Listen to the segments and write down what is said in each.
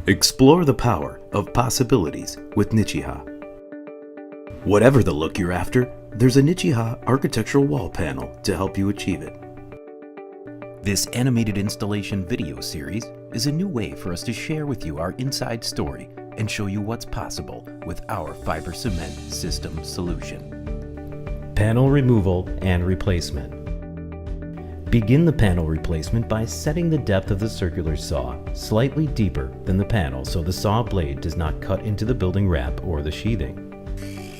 Explore the power of possibilities with Nichiha. Whatever the look you're after, there's a Nichiha architectural wall panel to help you achieve it. This animated installation video series is a new way for us to share with you our inside story and show you what's possible with our fiber cement system solution. Panel removal and replacement. Begin the panel replacement by setting the depth of the circular saw slightly deeper than the panel so the saw blade does not cut into the building wrap or the sheathing.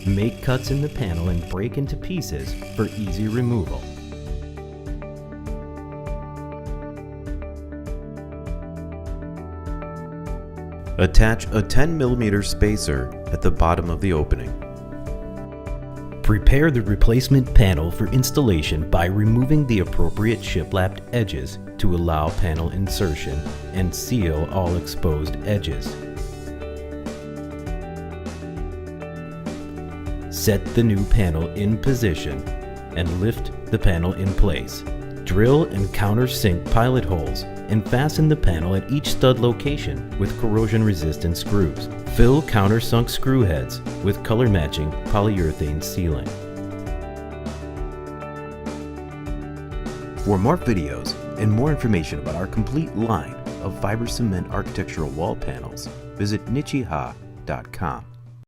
Make cuts in the panel and break into pieces for easy removal. Attach a 10mm spacer at the bottom of the opening. Prepare the replacement panel for installation by removing the appropriate shiplapped edges to allow panel insertion and seal all exposed edges. Set the new panel in position and lift the panel in place. Drill and countersink pilot holes and fasten the panel at each stud location with corrosion-resistant screws. Fill countersunk screw heads with color-matching polyurethane sealing. For more videos and more information about our complete line of fiber cement architectural wall panels, visit nichiha.com.